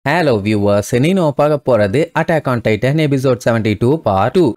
Hello viewers, Niño பார்க்க போறது Attack on Titan episode 72 part 2.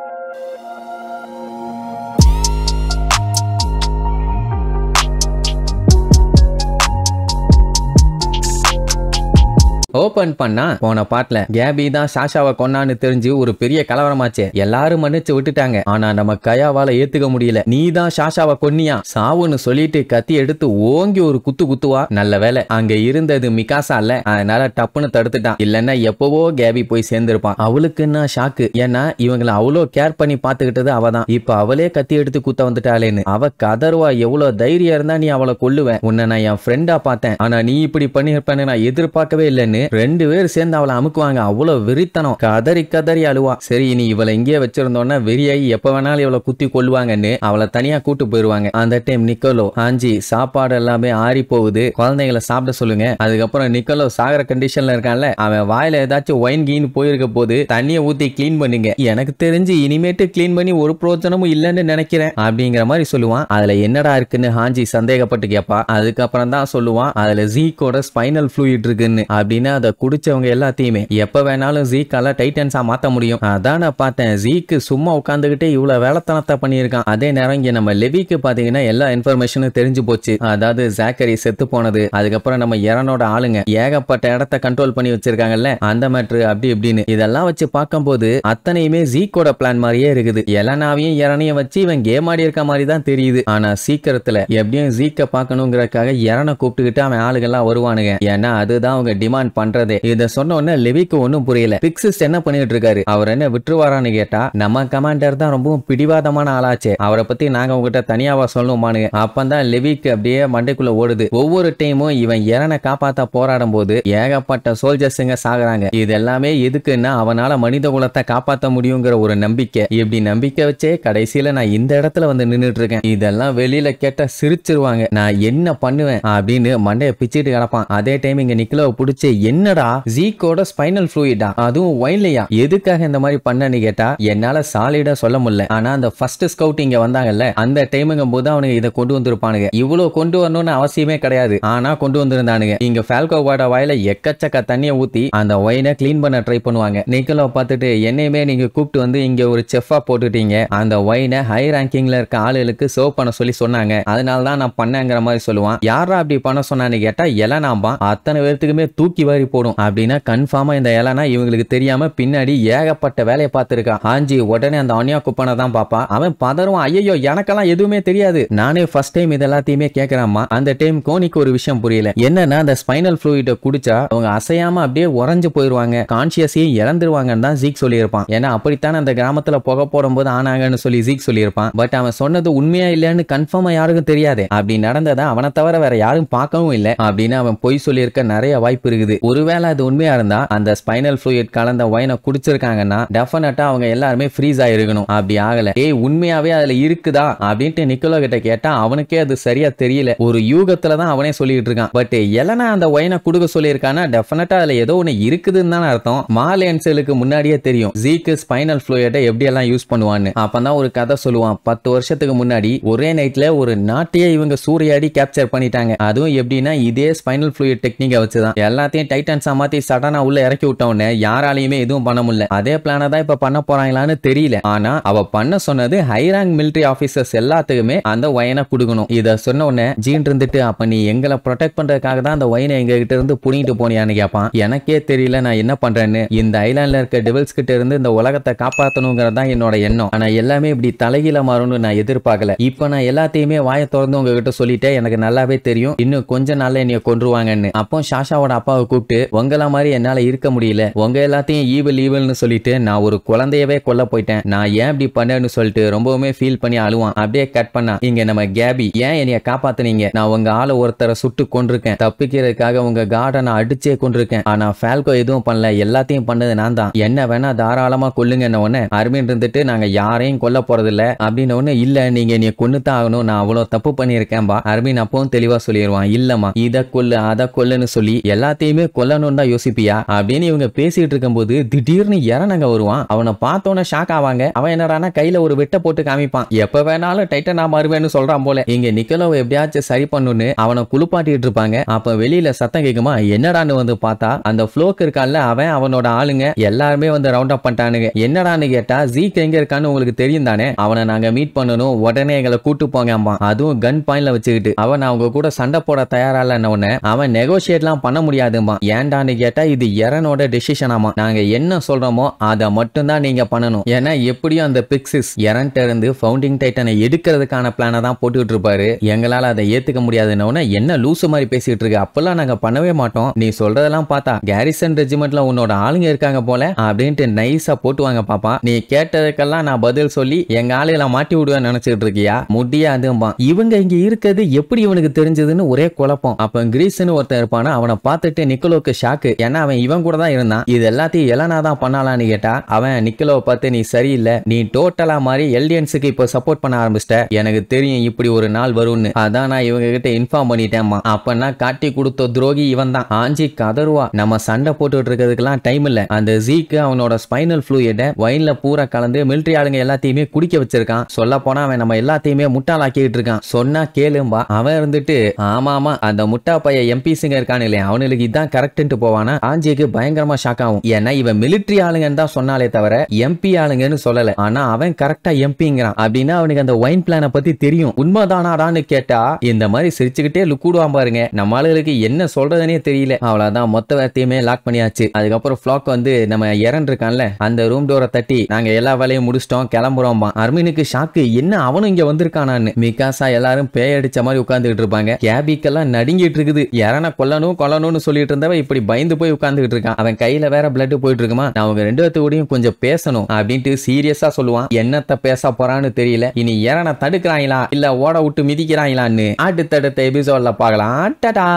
Open பண்ணா போன பாட்டுல கேபி தான் சாஷாவை கொன்னான்னு தெரிஞ்சு ஒரு பெரிய கலவரமாச்சே. எல்லாரும் மன்னிச்சு விட்டுட்டாங்க. ஆனா நம்ம கயாவால ஏத்துக்க முடியல. நீ தான் சாஷாவை கொன்னியா சாவுன்னு சொல்லிட்டு கத்தி எடுத்து ஓங்கி ஒரு குத்து குத்துவா. நல்ல வேலை அங்க இருந்தது மிகாசா இல்ல, அதனால டப்புன்னு தடுத்துட்டான். இல்லன்னா எப்பவோ கேபி போய் சேர்ந்திருப்பான். அவளுக்குன்னா ஷாக்கு. ஏன்னா இவங்களை அவ்வளோ கேர் பண்ணி பாத்துக்கிட்டது அவதான். இப்ப அவளே கத்தி எடுத்து குத்த வந்துட்டாளேன்னு அவ கதர்வா. எவ்வளவு தைரியம் இருந்தா நீ அவளை கொல்லுவேன். உன்னை நான் என் ஃப்ரெண்டா பார்த்தேன், ஆனா நீ இப்படி பண்ணிருப்பேன்னு நான் எதிர்பார்க்கவே இல்லைன்னு ரெண்டு பேர் சேர்ந்து அவளை அமுக்குவாங்க. அவ்வளவு வெறித்தனம். கதறி கதறி அழுவா. சரி நீ இவளை இங்கே வச்சிருந்தோன்னா வெறியாகி எப்ப வேணாலும் இவளை குத்தி கொள்ளுவாங்கன்னு அவளை தனியா கூட்டு போயிருவாங்க. அந்த டைம் நிக்கோலோ ஆஞ்சி சாப்பாடு எல்லாமே ஆறி போகுது, குழந்தைங்களை சாப்பிட சொல்லுங்க. அதுக்கப்புறம் நிக்கோலோ சாகர கண்டிஷன்ல இருக்கான்ல, அவன் வாயில ஏதாச்சும் ஒயின் கீன்னு போயிருக்க போது தண்ணியை ஊத்தி கிளீன் பண்ணுங்க. எனக்கு தெரிஞ்சு இனிமேட்டு கிளீன் பண்ணி ஒரு பிரோஜனமும் இல்லைன்னு நினைக்கிறேன் அப்படிங்கிற மாதிரி சொல்லுவான். அதுல என்னடா இருக்குன்னு ஹாஞ்சி சந்தேகப்பட்டு கேட்பா. அதுக்கப்புறம் தான் சொல்லுவான் அதுல ஜீக்கோட ஸ்பைனல் ஃப்ளூயிட் இருக்குன்னு. அப்படின்னு அதை குடிச்சவங்க எல்லாத்தையுமே எப்ப வேணாலும் ஜீக்கால டைட்டன்ஸா மாத்த முடியும். அதான் நான் பார்த்தேன் ஜீக்கு சும்மா உட்காந்துக்கிட்டே இவ்வளவு வேலைத்தனத்தை பண்ணியிருக்கான். அதே நேரம் இங்க நம்ம லெவிக்கு பாத்தீங்கன்னா எல்லா இன்ஃபர்மேஷனும் தெரிஞ்சு போச்சு. அதாவது ஜாக்கரி செத்து போனது, அதுக்கப்புறம் நம்ம எரனோட ஆளுங்க ஏகப்பட்ட இடத்த கண்ட்ரோல் பண்ணி வச்சிருக்காங்கல்ல, அந்த மேட்ரு அப்படி இப்படின்னு இதெல்லாம் வச்சு பார்க்கும்போது அத்தனையுமே ஜீக்கோட பிளான் மாதிரியே இருக்குது. எலனாவையும் எரனையும் வச்சு இவன் கேம் ஆடி இருக்க மாதிரி தான் தெரியுது. ஆனா சீக்கிரத்துல எப்படியும் ஜீக்க பார்க்கணுங்கிறதுக்காக எரனை கூப்பிட்டுக்கிட்டு அவன் ஆளுகள்லாம் வருவானுங்க. ஏன்னா அதுதான் அவங்க டிமாண்ட் பண்றதே. இத சொன்ன உடனே லெவிக்கு ஒன்னும் புரியல. பிக்ஸிஸ் என்ன பண்ணிட்டு இருக்காரு, அவர் என்ன விட்டுருவாரான்னு கேட்டா நம்ம கமாண்டர் தான் ரொம்பவும் பிடிவாதமான ஆளாச்சே, அவரை பத்தி நாங்க உங்ககிட்ட தனியாவா சொல்லணுமானுங்க. அப்பந்தான் லெவிக்கு அப்படியே மண்டைக்குள்ள ஓடுது. ஒவ்வொரு டைமும் இவன் எரனை காப்பாத்த போராடும் போது ஏகப்பட்ட சோல்ஜர்ஸுங்க சாகுறாங்க. இது எல்லாமே எதுக்குன்னா அவனால மனித குலத்தை காப்பாத்த முடியுங்கிற ஒரு நம்பிக்கை. இப்படி நம்பிக்கை வச்சே கடைசியில நான் இந்த இடத்துல வந்து நின்றுட்டு இருக்கேன். இதெல்லாம் வெளியில கேட்டா சிரிச்சிருவாங்க. நான் என்ன பண்ணுவேன் அப்படின்னு மண்டையை பிச்சுட்டு கிடப்பான். அதே டைம் இங்க நிக்கலோ பிடிச்சி என்னடா ஜீக்கோட ஸ்பைனல் ஃப்ளூயிடா, அதுவும் ஒயின்லையா, எதுக்காக இந்த மாதிரி பண்ணன்னு கேட்டா என்னால சாலிடா சொல்ல முடியல. ஆனா அந்த ஃபர்ஸ்ட் ஸ்கவுட் இங்க வந்தாங்கல்ல, அந்த டைமுங்கும் போது அவனுங்க இதை கொண்டு வந்திருப்பானுங்க. இவ்வளவு கொண்டு வரணும்னு அவசியமே கிடையாது, ஆனா கொண்டு வந்திருந்தானுங்க. இங்க ஃபால்கோவோட வாயில எக்கச்சக்க தண்ணியை ஊத்தி அந்த ஒயினை கிளீன் பண்ண ட்ரை பண்ணுவாங்க. நிக்கலோ பார்த்துட்டு என்னையுமே நீங்க கூப்பிட்டு வந்து இங்க ஒரு செஃப்பா போட்டுட்டீங்க, அந்த ஒயினை ஹை ரேங்கிங்ல இருக்க ஆளுகளுக்கு சர்வ் பண்ண சொல்லி சொன்னாங்க, அதனாலதான் நான் பண்ணேங்கிற மாதிரி சொல்லுவான். யாரா அப்படி பண்ண சொன்னான்னு கேட்டா எலனாம்பா. அத்தனை பேர்த்துக்குமே தூக்கி வாரி போடும். அப்படின்னா கன்ஃபார்மா இந்த எலனா இவங்களுக்கு தெரியாம பின்னாடி ஏகப்பட்ட வேலையை பார்த்திருக்கான். ஆஞ்சி உடனே அந்த அனியா குப்பனை தான் பாப்பா. அவன் பதறுவான், ஐயோ எனக்கெல்லாம் எதுவுமே தெரியாது, நானே ஃபர்ஸ்ட் டைம் இது எல்லாத்தையுமே கேட்கிறாமா. அந்த டைம் கோனிக்கு ஒரு விஷயம் புரியல. என்னன்னா அந்த ஸ்பைனல் ஃப்ளூயிட குடிச்சா அவங்க அசையாம அப்படியே உறைஞ்சு போயிருவாங்க, கான்சியஸையும் இழந்துருவாங்கன்னு தான் ஜீக் சொல்லியிருப்பான். ஏன்னா அப்படித்தான் அந்த கிராமத்துல புகை போடும் போது ஆனாங்கன்னு சொல்லி ஜீக் சொல்லியிருப்பான். பட் அவன் சொன்னது உண்மையா இல்லைன்னு கன்ஃபார்மா யாருக்கும் தெரியாது. அப்படி நடந்ததா அவனை தவிர வேற யாரும் பார்க்கவும் இல்லை அப்படின்னு அவன் பொய் சொல்லியிருக்க நிறைய வாய்ப்பு இருக்குது. ஒருவேளை அது உண்மையா இருந்தா அந்த ஸ்பைனல் ஃப்ளூயிட் கலந்த ஒயினை குடிச்சிருக்காங்கன்னா டெஃபினட்டா அவங்க எல்லாருமே ஃப்ரீஸ் ஆயிருக்கணும். அப்படி ஆகல. ஏய் உண்மையாவே அதுல இருக்குதா அப்படின்ட்டு நிக்கோலோ கிட்ட கேட்டா அவனுக்கே அது சரியா தெரியல. ஒரு யூகத்துல தான் அவனே சொல்லிட்டு இருக்கான். பட் எலனா அந்த ஒயினை குடுக்க சொல்லியிருக்கானா டெஃபினட்டா அதுல ஏதோ ஒண்ணு இருக்குதுன்னு தான் அர்த்தம். மாலேன்ஸலுக்கு முன்னாடியே தெரியும் ஜீக்கு ஸ்பைனல் ஃப்ளூயிடை எப்படி எல்லாம் யூஸ் பண்ணுவான்னு. அப்பதான் ஒரு கதை சொல்லுவான். 10 வருஷத்துக்கு முன்னாடி ஒரே நைட்ல ஒரு நாட்டையே இவங்க சூறையாடி கேப்சர் பண்ணிட்டாங்க. அதுவும் எப்படின்னா இதே ஸ்பைனல் ஃப்ளூயிட் டெக்னிக்கை வச்சுதான். எல்லாத்தையும் டைட்டன்ஸ் மாத்தி சடனா உள்ள இறக்கி விட்டவனே யாராலையுமே எதுவும் பண்ண முடியல. அதே பிளான தான் இப்ப பண்ண போறாங்களான்னு தெரியல. ஆனா அவ பண்ண சொன்னது ஹை ரேங்க் மிலிட்டரி ஆபீசர்ஸ் எல்லாத்துக்குமே அந்த ஒயினை குடுக்கணும். இத சொன்ன உடனே ஜீன் இருந்துட்டு அப்ப நீ எங்களை ப்ரொடெக்ட் பண்றதுக்காக தான் அந்த ஒயினை எங்க கிட்ட இருந்து புடிங்கிட்டு போனியான்னு கேட்பான். எனக்கே தெரியல நான் என்ன பண்றேன்னு. இந்த ஐலாண்ட்ல இருக்க டெவில்ஸ் கிட்ட இருந்து இந்த உலகத்தை காப்பாத்தணுங்கிறது தான் என்னோட எண்ணம். ஆனா எல்லாமே இப்படி தலைகீழ மாறும்னு நான் எதிர்பார்க்கல. இப்ப நான் எல்லாத்தையுமே வாயை திறந்து உங்ககிட்ட சொல்லிட்டேன். எனக்கு நல்லாவே தெரியும் இன்னும் கொஞ்ச நாள்ல என்னைய கொன்றுவாங்கன்னு. அப்போ சாஷாவோட அப்பாவை கூப்பிட்டு உங்கள மாதிரி என்னால இருக்க முடியல, உங்க எல்லாத்தையும் ஈவல்னு சொல்லிட்டு நான் ஒரு குழந்தையவே கொல்ல போயிட்டேன், நான் ஏன் இப்படி பண்ணேன்னு சொல்லிட்டு ரொம்பவுமே ஃபீல் பண்ணி அழுவான். அப்படியே கட் பண்ணா இங்க நம்ம கேபி ஏன் என்னைய காப்பாத்துனீங்க, நான் உங்க ஆளை ஒருத்தரை சுட்டு கொண்டிருக்கேன், தப்பிக்கிறதுக்காக உங்க கார்டனை அடிச்சே கொண்டிருக்கேன், ஆனா ஃபால்கோ எதுவும் பண்ணல, எல்லாத்தையும் பண்ணது நான் தான், என்ன வேணா தாராளமா கொல்லுங்க. உடனே அருமின் இருந்துட்டு நாங்க யாரையும் கொல்ல போறது இல்ல அப்படின்னு ஒண்ணு இல்ல, நீங்க என்னைய கொன்னுதான் ஆகணும், நான் அவ்வளவு தப்பு பண்ணியிருக்கேன்பா. அருமின் அப்பவும் தெளிவா சொல்லிடுவான். இல்லம்மா இதை கொல்லு அதை கொல்லுன்னு சொல்லி எல்லாத்தையுமே கொல்லணும்னு தான் யோசிப்பியா அப்படின்னு இவங்க பேசிட்டு இருக்கும்போது திடீர்னு இறனங்க வருவான். அவனை பார்த்தோன்னே ஷாக் ஆவாங்க. அவன் என்னடானா கையில ஒரு வெட்ட போட்டு காமிப்பான். எப்ப வேணாலும் டைட்டனா மாறுவேன்னு சொல்றான் போல. இங்க நிக்கலோவை எப்படியாச்சும் சரி பண்ணுன்னு அவனை குளிப்பாட்டிட்டு இருப்பாங்க. அப்ப வெளியில சத்தம் கேக்குமா, என்னடான்னு வந்து பார்த்தா அந்த ஃப்ளோக் இருக்கான்ல அவன் அவனோட ஆளுங்க எல்லாருமே வந்து ரவுண்ட் அப் பண்ணிட்டானுங்க. என்னடான்னு கேட்டா ஜீக் எங்க இருக்கான்னு உங்களுக்கு தெரியும் தானே, அவனை நாங்க மீட் பண்ணணும், உடனே எங்களை கூட்டு போங்க. அதுவும் கன் பாயிண்ட்ல வச்சுக்கிட்டு அவன் அவங்க கூட சண்டை போட தயாரா இல்ல. அவன் நெகோசியேட்லாம் பண்ண முடியாதுமா. ஏன்டான்னு கேட்டா இது எரனோட டெசிஷனாமா. நாங்க என்ன சொல்றோமோ அதை மட்டும் தான் நீங்க பண்ணணும். ஏன்னா எப்படியும் அந்த பிக்சிஸ் எரன்ட்ட இருந்து ஃபவுண்டிங் டைட்டனை எடுக்கிறதுக்கான பிளானை தான் போட்டுட்டு இருப்பாரு. எங்களால அதை ஏத்துக்க முடியாதுன்னு என்ன லூசு மாதிரி பேசிட்டு இருக்கு, அப்பெல்லாம் நாங்க பண்ணவே மாட்டோம். நீ சொல்றதெல்லாம் பார்த்தா கேரிசன் ரெஜிமெண்ட்ல உன்னோட ஆளுங்க இருக்காங்க போல அப்படின்ட்டு நைஸா போட்டுவாங்க. பாப்பா நீ கேட்டதுக்கெல்லாம் நான் பதில் சொல்லி எங்க ஆளுகளை மாட்டி விடுவேன்னு நினைச்சிட்டு இருக்கியா, முடியாதும்பா. இவங்க இங்க இருக்கிறது எப்படி இவனுக்கு தெரிஞ்சதுன்னு ஒரே குழப்பம். அப்ப கிரீஸ்னு ஒருத்தன் இருப்பானா, அவனை பார்த்துட்டு நிக்கலோக்கு ஷாக்கு. ஏன்னா அவன் இவன் கூட தான் இருந்தான். இது எல்லாத்தையும் எலனா தான் பண்ணலான்னு கேட்டா அவன் நிக்கலோவை பார்த்து நீ சரியில்லை, நீ டோட்டலா மாதிரி எல்டியன்ஸுக்கு இப்போ சப்போர்ட் பண்ண ஆரம்பிச்சிட்ட, எனக்கு தெரியும் இப்படி ஒரு நாள் வரும்னு, அதான் நான் இவங்க கிட்ட இன்ஃபார்ம் பண்ணிட்டேன்மா. அப்பன்னா காட்டி கொடுத்த துரோகி இவன் தான். ஆஞ்சி கதருவா, நம்ம சண்டை போட்டுட்டு இருக்கிறதுக்கெல்லாம் டைம் இல்ல. அந்த ஜீக்கு அவனோட ஸ்பைனல் ஃப்ளூயிட வைன்ல பூரா கலந்து மிலிட்டரி ஆளுங்க எல்லாத்தையுமே குடிக்க வச்சிருக்கான். சொல்ல போனா அவன் நம்ம எல்லாத்தையுமே முட்டாளாக்கிட்டு இருக்கான். சொன்னா கேளும்பா. அவன் இருந்துட்டு ஆமா அந்த முட்டா பைய எம்பிசிங்க இருக்கானு இல்லையா, அவனுக்கு இதான் கரெக்ட்னு போவானா. ஆஞ்சிக்கு பயங்கரமா ஷாக் ஆகும். ஏன்னா இவன் மிலிட்டரி ஆளுங்கன்னு தான் சொன்னாலே தவிர எம்பி ஆளுங்கன்னு சொல்லல. ஆனா அவன் கரெக்டா எம்பிங்கிறான் அப்படின்னா அவனுக்கு அந்த வைன் பிளான பத்தி தெரியும். உண்மைதானாடான்னு கேட்டா இந்த மாதிரி சிரிச்சுக்கிட்டே லுக்கூடுவான் பாருங்க. நம்ம ஆளுகளுக்கு என்ன சொல்றதுனே தெரியல. அவ்வளவுதான் மொத்த வேத்தையுமே லாக் பண்ணியாச்சு. அதுக்கப்புறம் ஃப்ளாக் வந்து நம்ம இறன் இருக்கான்ல அந்த ரூம் டோரை தட்டி நாங்க எல்லா வேலையும் முடிச்சிட்டோம் கிளம்புறோம். அர்மினுக்கு ஷாக்கு, என்ன அவனும் இங்க வந்திருக்கானான்னு. மிகாசா எல்லாரும் பேயடிச்ச மாதிரி உட்கார்ந்துட்டு இருப்பாங்க. கேபிக்கெல்லாம் நடுங்கிட்டு இருக்குது. இறனை கொல்லணும்னு சொல்லிட்டு இருந்தவன் இப்படி பயந்து போய் உட்கார்ந்துட்டு இருக்கான். அவன் கையில வேற பிளட் போயிட்டு இருக்குமா. நான் அவங்க ரெண்டு பேர்த்தோடையும் கொஞ்சம் பேசணும் அப்படின்ட்டு சீரியஸா சொல்லுவான். என்னத்த பேச போறான்னு தெரியல. இனி இறனை தடுக்கிறாங்களா இல்ல ஓட விட்டு மிதிக்கிறாங்களான்னு அடுத்தடுத்த எபிசோட்ல பார்க்கலாம். டாடா.